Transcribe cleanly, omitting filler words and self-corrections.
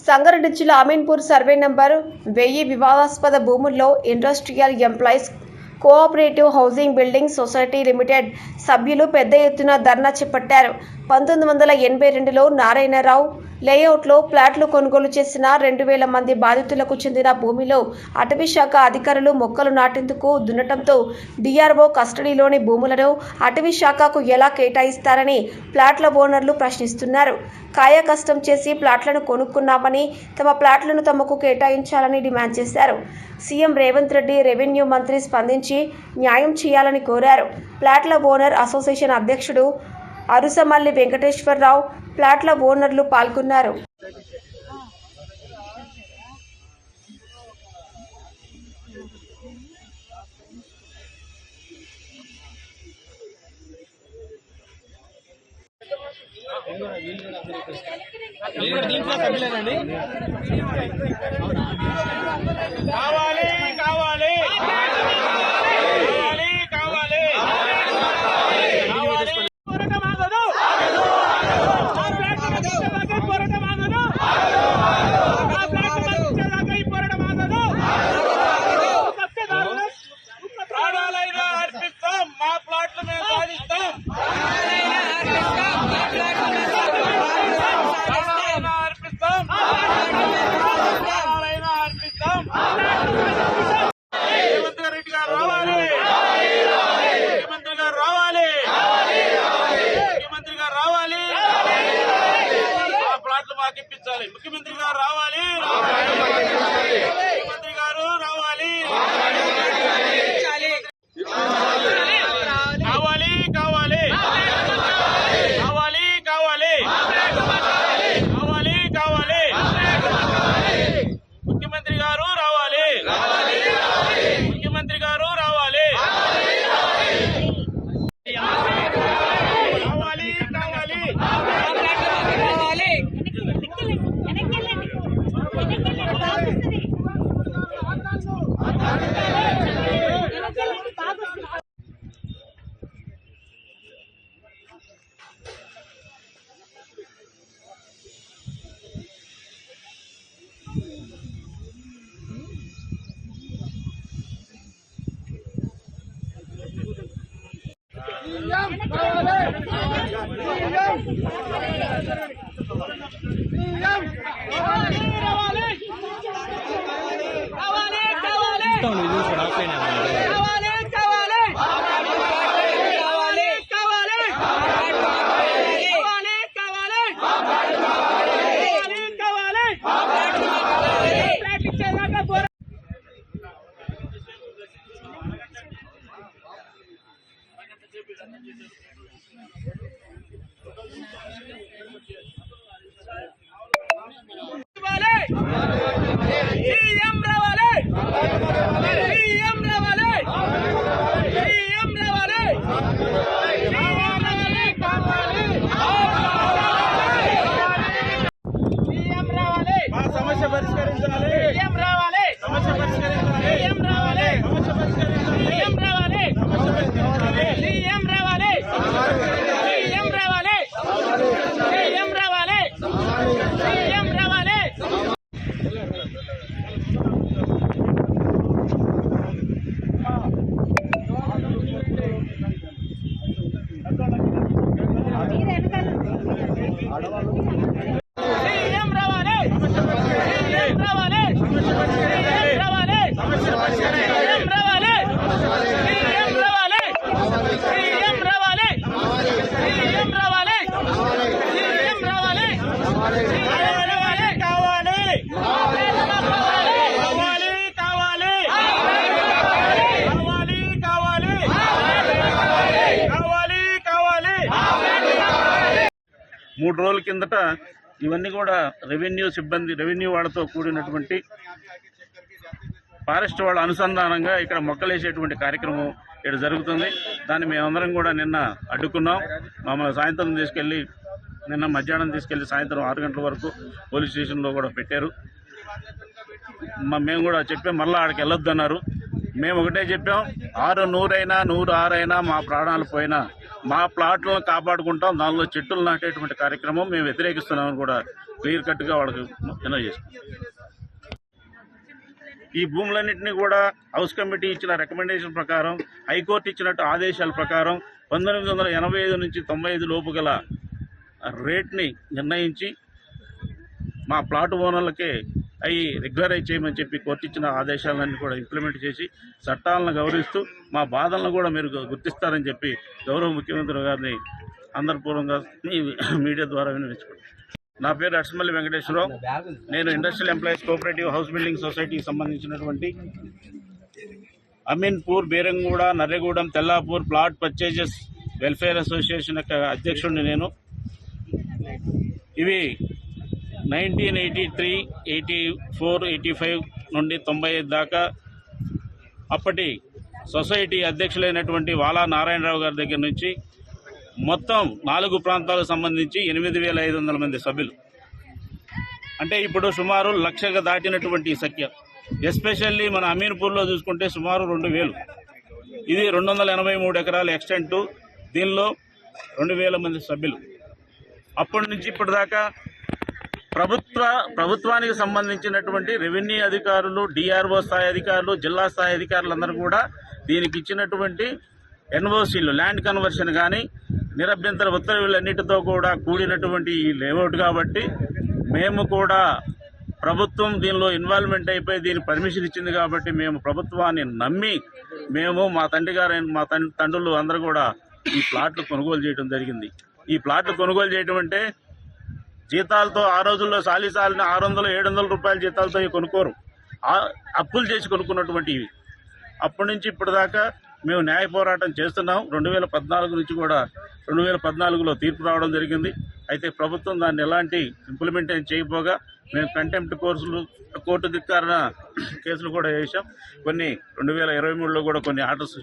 సంగారెడ్డి జిల్లా Ameenpur survey number 1000 వివాదాస్పద భూముల్లో industrial employees cooperative housing building society limited సభ్యులు పెద్ద ఎత్తున ధర్నా చేపట్టారు. 1982లో నారాయణరావు లేఅవుట్లో ప్లాట్లు కొనుగోలు చేసిన 2000 మంది బాధితులకు చెందిన భూమిలో అటవీ శాఖ అధికారులు మొక్కలు నాటేందుకు దున్నటంతో డిఆర్ఓ కస్టడీలోని భూములను అటవీ శాఖకు ఎలా కేటాయిస్తారని ప్లాట్ల ఓనర్లు ప్రశ్నిస్తున్నారు. కాయ కష్టం చేసి ప్లాట్లను కొనుక్కున్నామని తమ ప్లాట్లను తమకు కేటాయించాలని డిమాండ్ చేశారు. సీఎం రేవంత్ రెడ్డి రెవెన్యూ మంత్రి స్పందించి న్యాయం చేయాలని కోరారు. ప్లాట్ల ఓనర్ అసోసియేషన్ అధ్యక్షుడు అరుసమల్లి వెంకటేశ్వరరావు, ప్లాట్ల ఓనర్లు పాల్గొన్నారు. కావాలి కావాలి ప్రాణాలైనా అర్పిస్తాం, మా ప్లాట్లు మేము సాధిస్తాం. ముఖ్యమంత్రి రెడ్డి గారు రావాలి, ముఖ్యమంత్రి గారు రావాలి, ముఖ్యమంత్రి గారు రావాలి, ఆ ప్లాట్లు మాకు ఇప్పించాలి. ముఖ్యమంత్రి గారు రావాలి, ముఖ్యమంత్రి గారు రావాలి, కావాలి కావాలి కావాలి కావాలి కావాలి కావాలి ముఖ్యమంత్రి గారు రావాలి, ముఖ్యమంత్రి గారు రావాలి, కావాలి కావాలి సమస్య పరిష్కరించాలి, సమస్య పరిష్కరించాలి, సమస్య పరిష్కరించాలి, సమస్య పరిష్కరించాలి, మూడు రోజుల కిందట ఇవన్నీ కూడా రెవెన్యూ వాళ్ళతో కూడినటువంటి ఫారెస్ట్ వాళ్ళ అనుసంధానంగా ఇక్కడ మొక్కలేసేటువంటి కార్యక్రమం ఇక్కడ జరుగుతుంది. దాన్ని మేమందరం కూడా నిన్న అడ్డుకున్నాం. మమ్మల్ని సాయంత్రం తీసుకెళ్ళి నిన్న మధ్యాహ్నం తీసుకెళ్లి సాయంత్రం 6 గంటల వరకు పోలీస్ స్టేషన్లో కూడా పెట్టారు. మేము కూడా చెప్పాం, మళ్ళీ ఆడికి వెళ్ళొద్దు అన్నారు. మేము ఒకటే చెప్పాం, 100 అయినా 106 అయినా మా ప్రాణాలు పోయినా మా ప్లాట్లను కాపాడుకుంటాం, దానిలో చెట్టులు నాటేటువంటి కార్యక్రమం మేము వ్యతిరేకిస్తున్నామని కూడా క్లియర్ కట్గా వాళ్ళకి ఎన్నో చేస్తాం. ఈ భూములన్నింటినీ కూడా హౌస్ కమిటీ ఇచ్చిన రికమెండేషన్ ప్రకారం, హైకోర్టు ఇచ్చినట్టు ఆదేశాల ప్రకారం 1985 నుంచి 95 లోపు గల రేట్ని నిర్ణయించి మా ప్లాట్ ఓనర్లకే అవి రెగ్యులరైజ్ చేయమని చెప్పి కోర్టు ఇచ్చిన ఆదేశాలన్నీ కూడా ఇంప్లిమెంట్ చేసి చట్టాలను గౌరవిస్తూ మా బాధలను కూడా మీరు గుర్తిస్తారని చెప్పి గౌరవ ముఖ్యమంత్రి గారిని అందరిపూర్వంగా మీడియా ద్వారా వినిపించుకుంటాను. నా పేరు అర్సమల్లి వెంకటేశ్వరరావు. నేను industrial employees cooperative house building సొసైటీకి సంబంధించినటువంటి Ameenpur, Beeramguda, Narregudem, Tellapur plot purchases welfare association యొక్క అధ్యక్షుడిని నేను. ఇవి 1983, 84, 85 నుండి 95 దాకా అప్పటి సొసైటీ అధ్యక్షులైనటువంటి వాలా నారాయణరావు గారి దగ్గర నుంచి మొత్తం 4 ప్రాంతాలకు సంబంధించి 8,500 మంది సభ్యులు. అంటే ఇప్పుడు సుమారు 1,00,000 దాటినటువంటి సంఖ్య. ఎస్పెషల్లీ మన అమీన్పూర్లో చూసుకుంటే సుమారు 2,000. ఇది 283 ఎకరాల ఎక్స్టెంటు. దీనిలో 2,000 మంది సభ్యులు. అప్పటి నుంచి ఇప్పటిదాకా ప్రభుత్వానికి సంబంధించినటువంటి రెవెన్యూ అధికారులు, డిఆర్ఓ స్థాయి అధికారులు, జిల్లా స్థాయి అధికారులందరూ కూడా దీనికి ఇచ్చినటువంటి ఎన్ఓసీలు, ల్యాండ్ కన్వర్షన్ కానీ నిరభ్యంతర ఉత్తర్వులన్నిటితో కూడా కూడినటువంటి ఈ లేఅవుట్ కాబట్టి మేము కూడా ప్రభుత్వం దీనిలో ఇన్వాల్వ్మెంట్ అయిపోయి దీని పర్మిషన్ ఇచ్చింది కాబట్టి మేము ప్రభుత్వాన్ని నమ్మి మేము మా తండ్రులు అందరూ కూడా ఈ ప్లాట్లు కొనుగోలు చేయడం జరిగింది. ఈ ప్లాట్లు కొనుగోలు చేయడం అంటే జీతాలతో ఆ రోజుల్లో సాలిసాలిన 600, 700 రూపాయల జీతాలతో కొనుక్కోరు, అప్పులు చేసి కొనుక్కున్నటువంటి ఇవి. అప్పటి నుంచి ఇప్పటిదాకా మేము న్యాయ పోరాటం చేస్తున్నాం. 2014 నుంచి కూడా 2014లో తీర్పు రావడం జరిగింది. అయితే ప్రభుత్వం దాన్ని ఎలాంటి ఇంప్లిమెంటేషన్ చేయకపోగా మేము కంటెంప్ట్ కోర్టు ధిక్కారణ కేసులు కూడా వేసాం. కొన్ని 2023లో కూడా కొన్ని ఆర్డర్స్